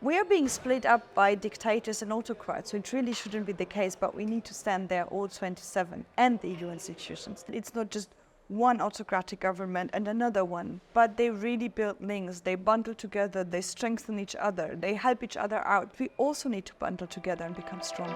We are being split up by dictators and autocrats, so it really shouldn't be the case, but we need to stand there, all 27, and the EU institutions. It's not just one autocratic government and another one, but they really build links, they bundle together, they strengthen each other, they help each other out. We also need to bundle together and become stronger.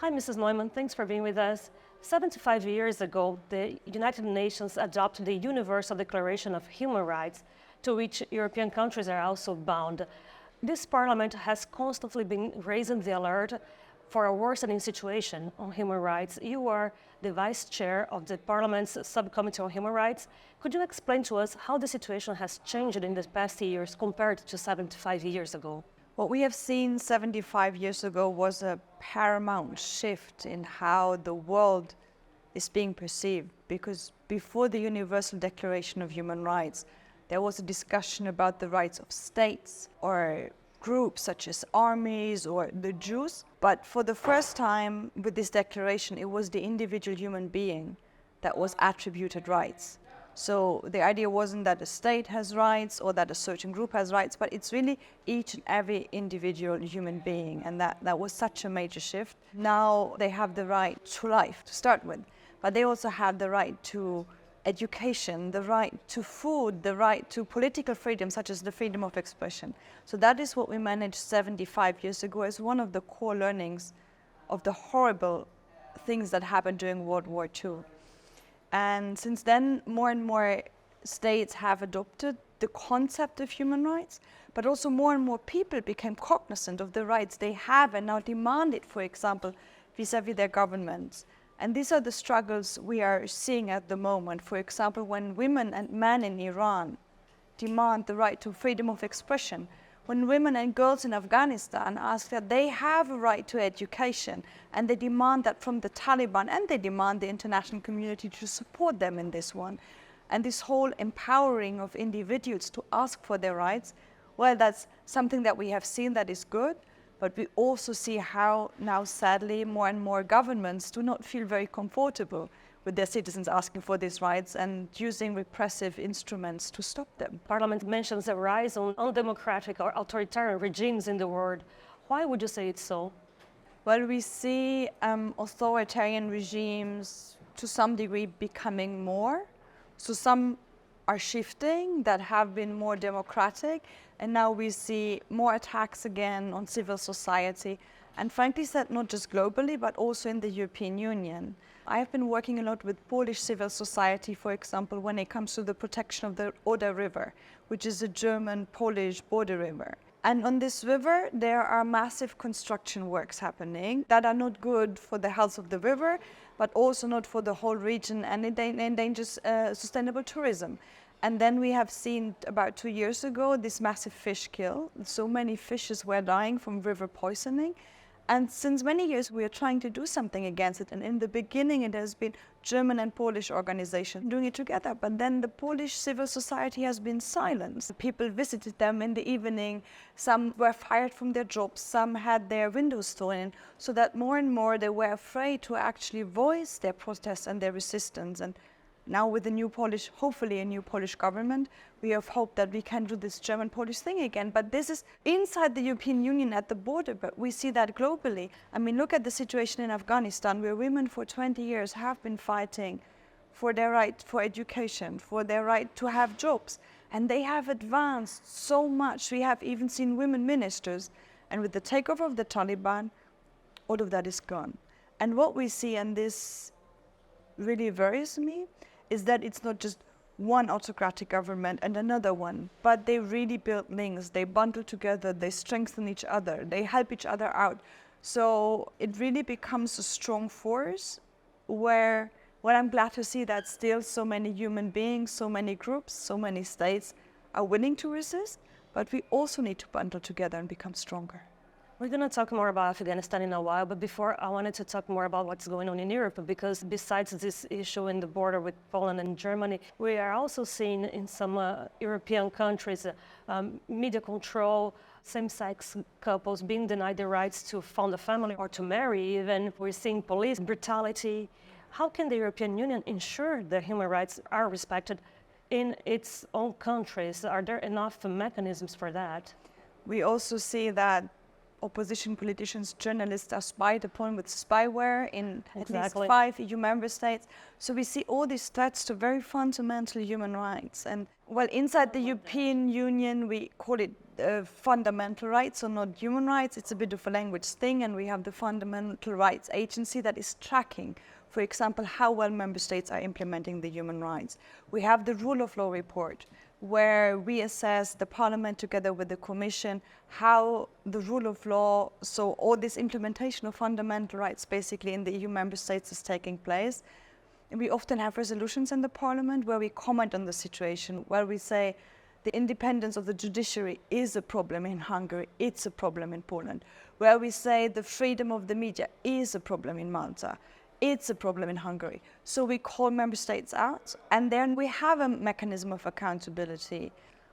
Hi, Mrs. Neumann. Thanks for being with us. 75 years ago, the United Nations adopted the Universal Declaration of Human Rights, to which European countries are also bound. This parliament has constantly been raising the alert for a worsening situation on human rights. You are the vice chair of the parliament's subcommittee on human rights. Could you explain to us how the situation has changed in the past years compared to 75 years ago? What we have seen 75 years ago was a paramount shift in how the world is being perceived, because before the Universal Declaration of Human Rights, there was a discussion about the rights of states or groups such as armies or the Jews. But for the first time with this declaration, it was the individual human being that was attributed rights. So the idea wasn't that a state has rights or that a certain group has rights, but it's really each and every individual human being, and that was such a major shift. Now they have the right to life to start with, but they also have the right to education, the right to food, the right to political freedom, such as the freedom of expression. So that is what we managed 75 years ago as one of the core learnings of the horrible things that happened during World War II. And since then, more and more states have adopted the concept of human rights, but also more and more people became cognizant of the rights they have and now demand it, for example, vis-à-vis their governments. And these are the struggles we are seeing at the moment. For example, when women and men in Iran demand the right to freedom of expression, when women and girls in Afghanistan ask that they have a right to education, and they demand that from the Taliban, and they demand the international community to support them in this one. And this whole empowering of individuals to ask for their rights, well, that's something that we have seen that is good, but we also see how now, sadly, more and more governments do not feel very comfortable with their citizens asking for these rights and using repressive instruments to stop them. Parliament mentions a rise on undemocratic or authoritarian regimes in the world. Why would you say it's so? Well, we see authoritarian regimes to some degree becoming more. So some are shifting that have been more democratic, and now we see more attacks again on civil society. And frankly said, not just globally, but also in the European Union. I have been working a lot with Polish civil society, for example, when it comes to the protection of the Oder River, which is a German-Polish border river. And on this river, there are massive construction works happening that are not good for the health of the river, but also not for the whole region, and it endangers sustainable tourism. And then we have seen about 2 years ago this massive fish kill. So many fishes were dying from river poisoning. And since many years, we are trying to do something against it. And in the beginning, it has been German and Polish organizations doing it together. But then the Polish civil society has been silenced. People visited them in the evening. Some were fired from their jobs. Some had their windows stolen. So that more and more, they were afraid to actually voice their protests and their resistance. And now with the new Polish, hopefully a new Polish government, we have hope that we can do this German-Polish thing again. But this is inside the European Union at the border, but we see that globally. I mean, look at the situation in Afghanistan, where women for 20 years have been fighting for their right for education, for their right to have jobs. And they have advanced so much. We have even seen women ministers. And with the takeover of the Taliban, all of that is gone. And what we see, and this really worries me, is that it's not just one autocratic government and another one, but they really build links, they bundle together, they strengthen each other, they help each other out. So it really becomes a strong force where I'm glad to see that still so many human beings, so many groups, so many states are willing to resist, but we also need to bundle together and become stronger. We're going to talk more about Afghanistan in a while, but before I wanted to talk more about what's going on in Europe, because besides this issue in the border with Poland and Germany, we are also seeing in some European countries media control, same-sex couples being denied the rights to found a family or to marry even. We're seeing police brutality. How can the European Union ensure that human rights are respected in its own countries? Are there enough mechanisms for that? We also see that opposition politicians, journalists are spied upon with spyware in at least 5 EU member states. So we see all these threats to very fundamental human rights. And well, inside the European Union, we call it fundamental rights, or not human rights. It's a bit of a language thing, and we have the Fundamental Rights Agency that is tracking, for example, how well member states are implementing the human rights. We have the Rule of Law report, where we assess, the Parliament together with the Commission, how the rule of law, so all this implementation of fundamental rights basically in the EU member states is taking place. And we often have resolutions in the Parliament where we comment on the situation, where we say the independence of the judiciary is a problem in Hungary, it's a problem in Poland, where we say the freedom of the media is a problem in Malta. It's a problem in Hungary. So we call member states out, and then we have a mechanism of accountability.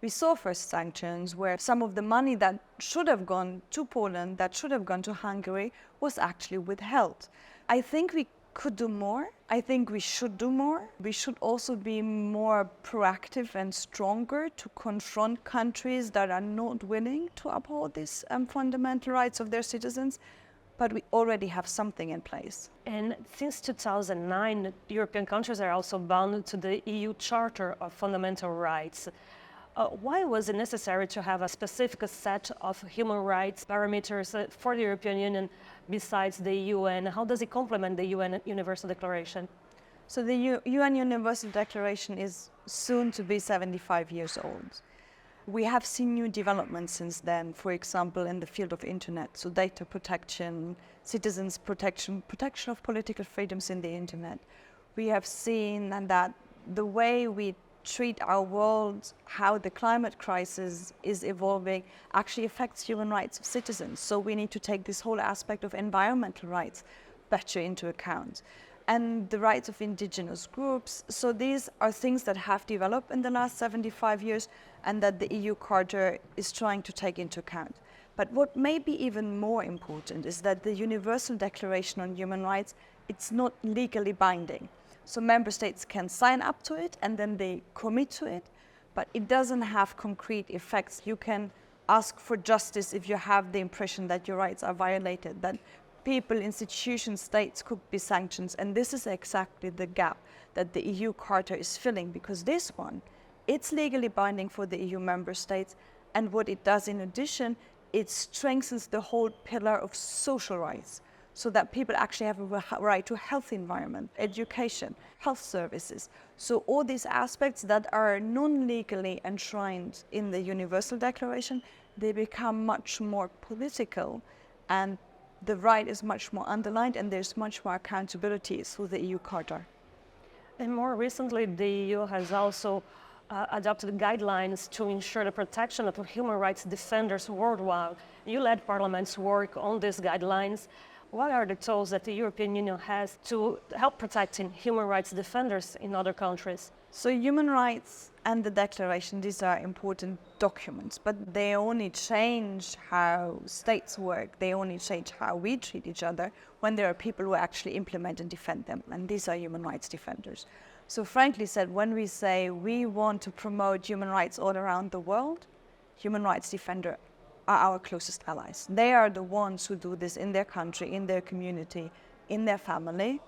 We saw first sanctions where some of the money that should have gone to Poland, that should have gone to Hungary, was actually withheld. I think we could do more. I think we should do more. We should also be more proactive and stronger to confront countries that are not willing to uphold these fundamental rights of their citizens. But we already have something in place. And since 2009, European countries are also bound to the EU Charter of Fundamental Rights. Why was it necessary to have a specific set of human rights parameters for the European Union besides the UN? How does it complement the UN Universal Declaration? So the UN Universal Declaration is soon to be 75 years old. We have seen new developments since then, for example, in the field of internet, so data protection, citizens' protection, protection of political freedoms in the internet. We have seen that the way we treat our world, how the climate crisis is evolving, actually affects human rights of citizens. So we need to take this whole aspect of environmental rights better into account. And the rights of indigenous groups. So these are things that have developed in the last 75 years and that the EU Charter is trying to take into account. But what may be even more important is that the Universal Declaration on Human Rights, it's not legally binding. So member states can sign up to it and then they commit to it, but it doesn't have concrete effects. You can ask for justice if you have the impression that your rights are violated, that people, institutions, states could be sanctioned. And this is exactly the gap that the EU Charter is filling, because this one, it's legally binding for the EU member states. And what it does in addition, it strengthens the whole pillar of social rights, so that people actually have a right to a healthy environment, education, health services. So all these aspects that are non-legally enshrined in the Universal Declaration, they become much more political, and the right is much more underlined, and there's much more accountability through the EU Charter. And more recently, the EU has also adopted guidelines to ensure the protection of human rights defenders worldwide. You led Parliament's work on these guidelines. What are the tools that the European Union has to help protecting human rights defenders in other countries? So human rights and the declaration, these are important documents, but they only change how states work. They only change how we treat each other when there are people who actually implement and defend them. And these are human rights defenders. So frankly said, when we say we want to promote human rights all around the world, human rights defenders are our closest allies. They are the ones who do this in their country, in their community, in their family.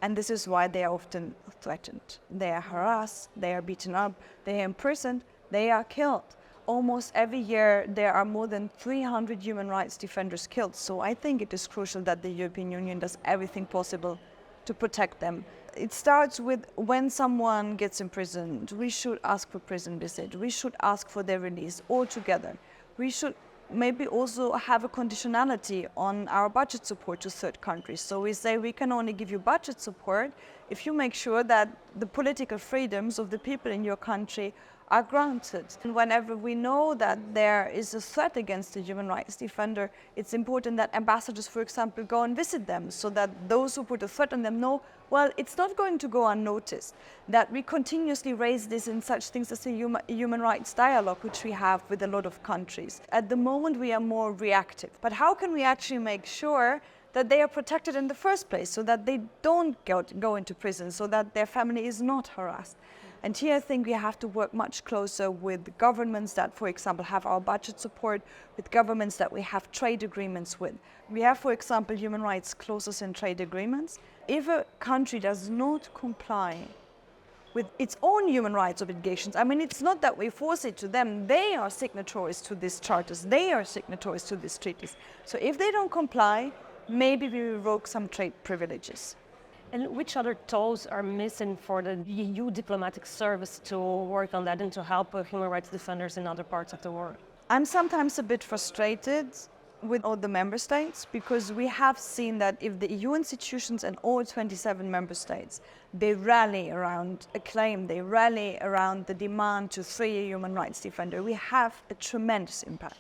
And this is why they are often threatened. They are harassed, they are beaten up, they are imprisoned, they are killed. Almost every year there are more than 300 human rights defenders killed. So I think it is crucial that the European Union does everything possible to protect them. It starts with when someone gets imprisoned, we should ask for prison visit. We should ask for their release altogether. We should maybe also have a conditionality on our budget support to third countries. So we say we can only give you budget support if you make sure that the political freedoms of the people in your country are granted. And whenever we know that there is a threat against a human rights defender, it's important that ambassadors, for example, go and visit them so that those who put a threat on them know, well, it's not going to go unnoticed. That we continuously raise this in such things as a human rights dialogue, which we have with a lot of countries. At the moment, we are more reactive. But how can we actually make sure that they are protected in the first place, so that they don't go into prison, so that their family is not harassed? And here I think we have to work much closer with governments that, for example, have our budget support, with governments that we have trade agreements with. We have, for example, human rights clauses in trade agreements. If a country does not comply with its own human rights obligations, I mean, it's not that we force it to them. They are signatories to these charters. They are signatories to these treaties. So if they don't comply, maybe we revoke some trade privileges. And which other tools are missing for the EU diplomatic service to work on that and to help human rights defenders in other parts of the world? I'm sometimes a bit frustrated with all the member states, because we have seen that if the EU institutions and all 27 member states, they rally around a claim, they rally around the demand to free a human rights defender, we have a tremendous impact.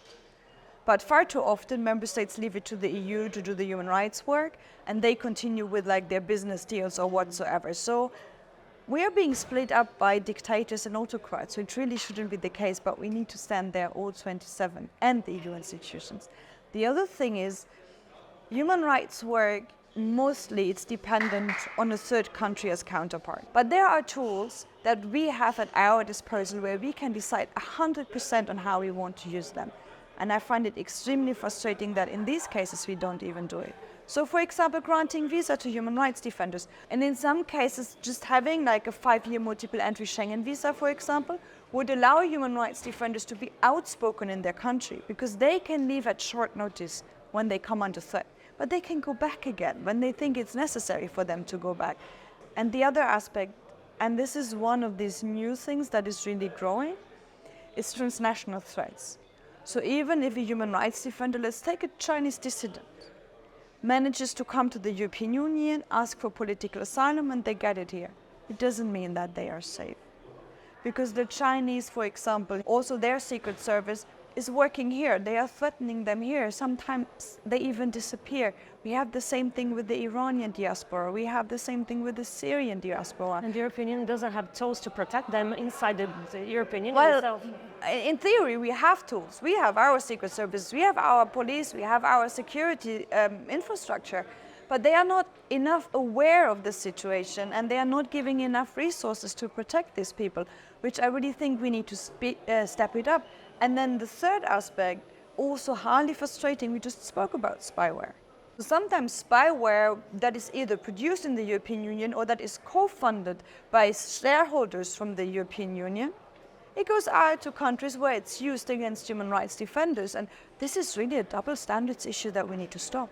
But far too often, member states leave it to the EU to do the human rights work, and they continue with their business deals or whatsoever. So we are being split up by dictators and autocrats, which really shouldn't be the case, but we need to stand there, all 27, and the EU institutions. The other thing is, human rights work, mostly it's dependent on a third country as counterpart. But there are tools that we have at our disposal where we can decide 100% on how we want to use them. And I find it extremely frustrating that in these cases we don't even do it. So, for example, granting visa to human rights defenders. And in some cases, just having a 5-year multiple entry Schengen visa, for example, would allow human rights defenders to be outspoken in their country, because they can leave at short notice when they come under threat. But they can go back again when they think it's necessary for them to go back. And the other aspect, and this is one of these new things that is really growing, is transnational threats. So even if a human rights defender, let's take a Chinese dissident, manages to come to the European Union, ask for political asylum, and they get it here, it doesn't mean that they are safe. Because the Chinese, for example, also their secret service is working here. They are threatening them here. Sometimes they even disappear. We have the same thing with the Iranian diaspora. We have the same thing with the Syrian diaspora. And the European Union doesn't have tools to protect them inside the European Union Well, itself. in theory, we have tools. We have our secret service, we have our police, we have our security infrastructure. But they are not enough aware of the situation, and they are not giving enough resources to protect these people, which I really think we need to step it up. And then the third aspect, also highly frustrating, we just spoke about spyware. Sometimes spyware that is either produced in the European Union or that is co-funded by shareholders from the European Union, it goes out to countries where it's used against human rights defenders. And this is really a double standards issue that we need to stop.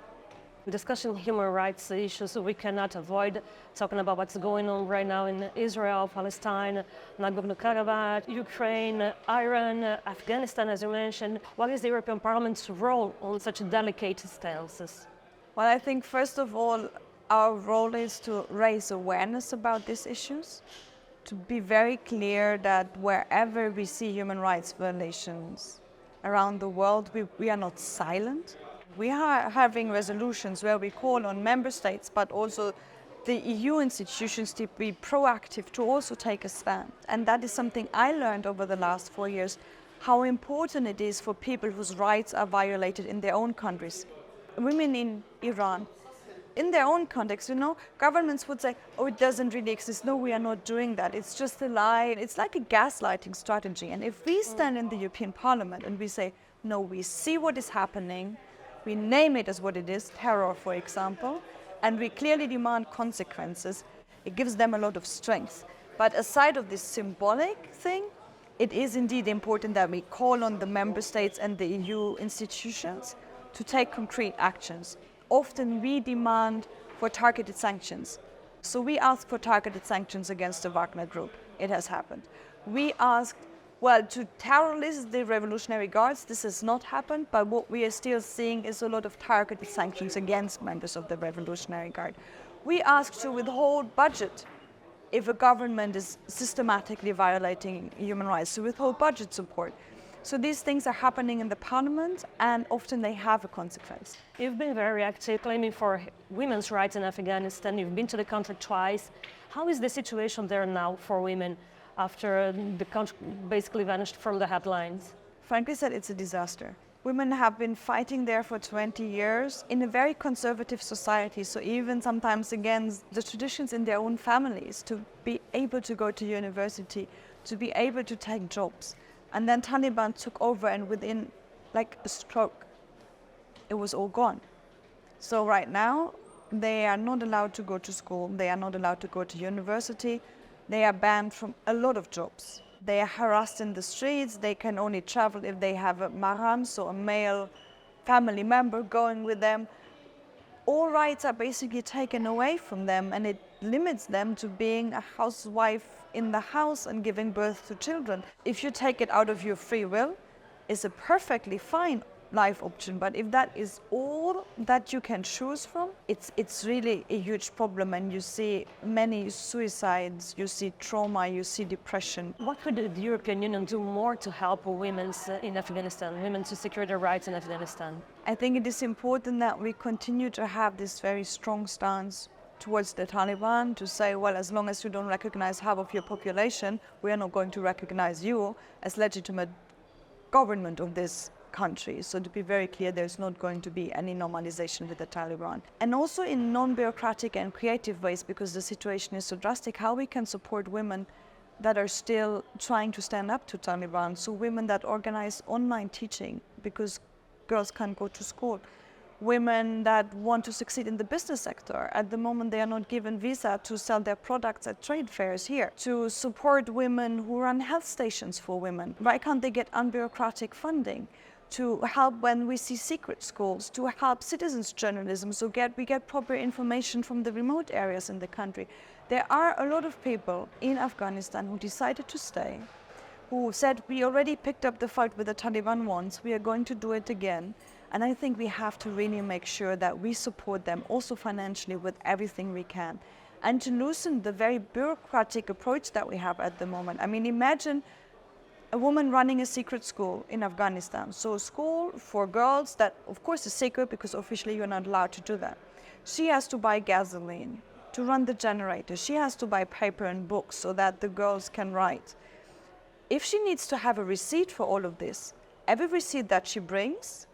Discussing human rights issues, we cannot avoid talking about what's going on right now in Israel, Palestine, Nagorno-Karabakh, Ukraine, Iran, Afghanistan, as you mentioned. What is the European Parliament's role on such delicate stances? Well, I think first of all, our role is to raise awareness about these issues, to be very clear that wherever we see human rights violations around the world, we are not silent. We are having resolutions where we call on member states, but also the EU institutions to be proactive, to also take a stand. And that is something I learned over the last 4 years, how important it is for people whose rights are violated in their own countries. Women in Iran, in their own context, governments would say, oh, it doesn't really exist. No, we are not doing that. It's just a lie. It's like a gaslighting strategy. And if we stand in the European Parliament and we say, no, we see what is happening, we name it as what it is, terror, for example, and we clearly demand consequences, it gives them a lot of strength. But aside of this symbolic thing, it is indeed important that we call on the member states and the EU institutions to take concrete actions. Often we demand for targeted sanctions. So we ask for targeted sanctions against the Wagner Group. It has happened. We asked to terrorist the Revolutionary Guards. This has not happened, but what we are still seeing is a lot of targeted sanctions against members of the Revolutionary Guard. We asked to withhold budget if a government is systematically violating human rights, to withhold budget support. So these things are happening in the parliament, and often they have a consequence. You've been very active claiming for women's rights in Afghanistan. You've been to the country twice. How is the situation there now for women after the country basically vanished from the headlines? Frankly said, it's a disaster. Women have been fighting there for 20 years in a very conservative society, so even sometimes against the traditions in their own families, to be able to go to university, to be able to take jobs. And then Taliban took over, and within like a stroke, it was all gone. So right now, they are not allowed to go to school, they are not allowed to go to university, they are banned from a lot of jobs. They are harassed in the streets, they can only travel if they have a mahram, so a male family member going with them. All rights are basically taken away from them, and it limits them to being a housewife in the house and giving birth to children. If you take it out of your free will, it's a perfectly fine life option, but if that is all that you can choose from, it's really a huge problem, and you see many suicides, you see trauma, you see depression. What could the European Union do more to help women in Afghanistan, women to secure their rights in Afghanistan? I think it is important that we continue to have this very strong stance towards the Taliban, to say, well, as long as you don't recognize half of your population, we are not going to recognize you as legitimate government of this country. So to be very clear, there's not going to be any normalization with the Taliban. And also in non-bureaucratic and creative ways, because the situation is so drastic, how we can support women that are still trying to stand up to Taliban. So women that organize online teaching because girls can't go to school. Women that want to succeed in the business sector. At the moment, they are not given visa to sell their products at trade fairs here. To support women who run health stations for women. Why can't they get unbureaucratic funding? To help when we see secret schools, to help citizens journalism, so we get proper information from the remote areas in the country. There are a lot of people in Afghanistan who decided to stay, who said, we already picked up the fight with the Taliban once, we are going to do it again. And I think we have to really make sure that we support them also financially with everything we can. And to loosen the very bureaucratic approach that we have at the moment. I mean, imagine a woman running a secret school in Afghanistan. So a school for girls that, of course, is secret because officially you're not allowed to do that. She has to buy gasoline to run the generator. She has to buy paper and books so that the girls can write. If she needs to have a receipt for all of this, every receipt that she brings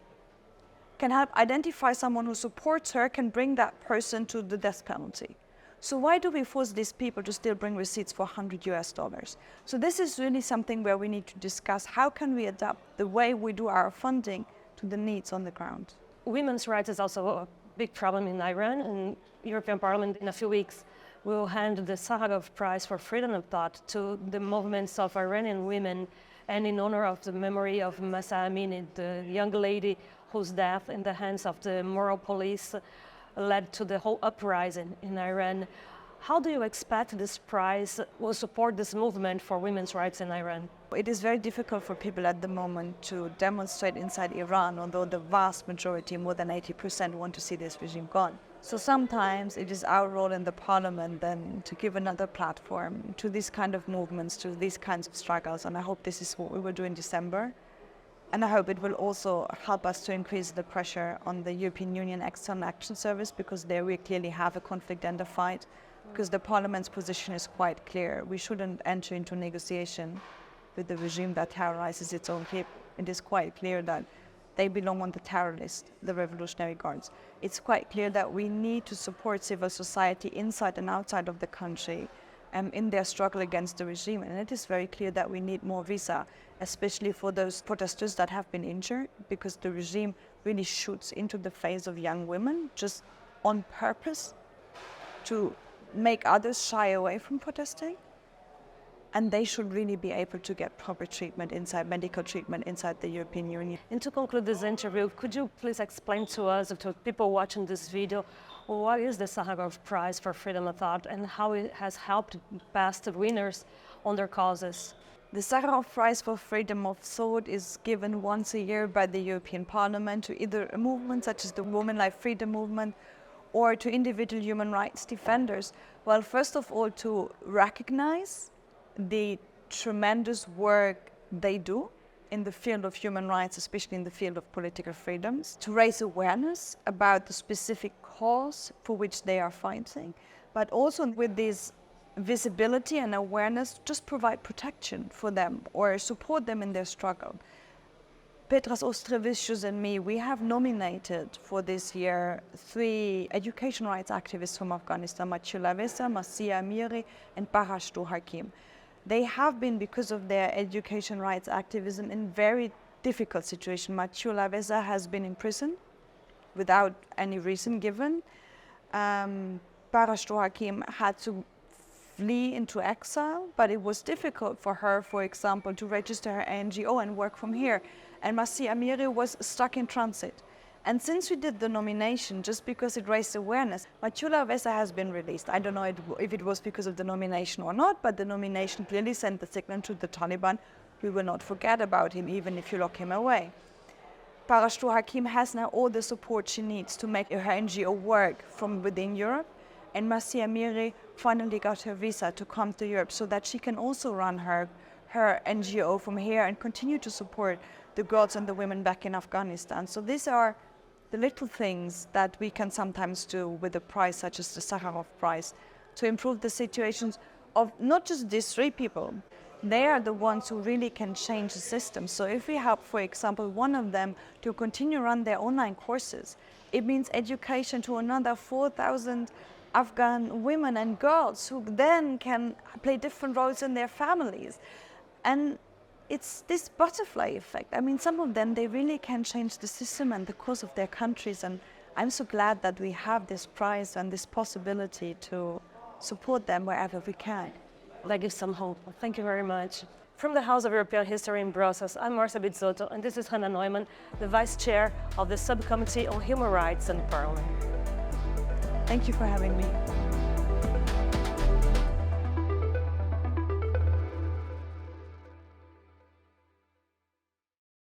can help identify someone who supports her, can bring that person to the death penalty. So why do we force these people to still bring receipts for $100? So this is really something where we need to discuss how can we adapt the way we do our funding to the needs on the ground. Women's rights is also a big problem in Iran, and European Parliament in a few weeks will hand the Sakharov Prize for freedom of thought to the movements of Iranian women, and in honor of the memory of Mahsa Amini, the young lady whose death in the hands of the moral police led to the whole uprising in Iran. How do you expect this prize will support this movement for women's rights in Iran? It is very difficult for people at the moment to demonstrate inside Iran, although the vast majority, more than 80%, want to see this regime gone. So sometimes it is our role in the parliament then to give another platform to these kind of movements, to these kinds of struggles, and I hope this is what we will do in December. And I hope it will also help us to increase the pressure on the European Union External Action Service, because there we clearly have a conflict and a fight, because the Parliament's position is quite clear. We shouldn't enter into negotiation with the regime that terrorizes its own people. It is quite clear that they belong on the terror list, the Revolutionary Guards. It's quite clear that we need to support civil society inside and outside of the country in their struggle against the regime. And it is very clear that we need more visa, especially for those protesters that have been injured, because the regime really shoots into the face of young women just on purpose to make others shy away from protesting. And they should really be able to get proper treatment medical treatment inside the European Union. And to conclude this interview, could you please explain to us, to people watching this video, what is the Sakharov Prize for Freedom of Thought and how it has helped past winners on their causes? The Sakharov Prize for Freedom of Thought is given once a year by the European Parliament to either a movement such as the Women Life Freedom Movement, or to individual human rights defenders? Well, first of all, to recognize the tremendous work they do in the field of human rights, especially in the field of political freedoms, to raise awareness about the specific cause for which they are fighting, but also with this visibility and awareness, just provide protection for them or support them in their struggle. Petras Ostrevicius and me, we have nominated for this year 3 education rights activists from Afghanistan, Mathieu Lavesa, Marcia Amiri, and Parashtu Hakim. They have been, because of their education rights activism, in very difficult situation. Mathieu Lavesa has been in prison without any reason given. Parashtu Hakim had to flee into exile, but it was difficult for her, for example, to register her NGO and work from here. And Marcia Amiri was stuck in transit. And since we did the nomination, just because it raised awareness, Mathieu Lavesa has been released. I don't know if it was because of the nomination or not, but the nomination clearly sent the signal to the Taliban, we will not forget about him, even if you lock him away. Parashtu Hakim has now all the support she needs to make her NGO work from within Europe. And Marcia Amiri finally got her visa to come to Europe so that she can also run her NGO from here and continue to support the girls and the women back in Afghanistan. So these are the little things that we can sometimes do with a prize such as the Sakharov Prize to improve the situations of not just these 3 people. They are the ones who really can change the system. So if we help, for example, one of them to continue run their online courses, it means education to another 4,000 Afghan women and girls who then can play different roles in their families. And it's this butterfly effect. I mean, some of them, they really can change the system and the course of their countries. And I'm so glad that we have this prize and this possibility to support them wherever we can. That gives some hope. Thank you very much. From the House of European History in Brussels, I'm Marcia Bizzotto, and this is Hannah Neumann, the Vice Chair of the Subcommittee on Human Rights in Parliament. Thank you for having me.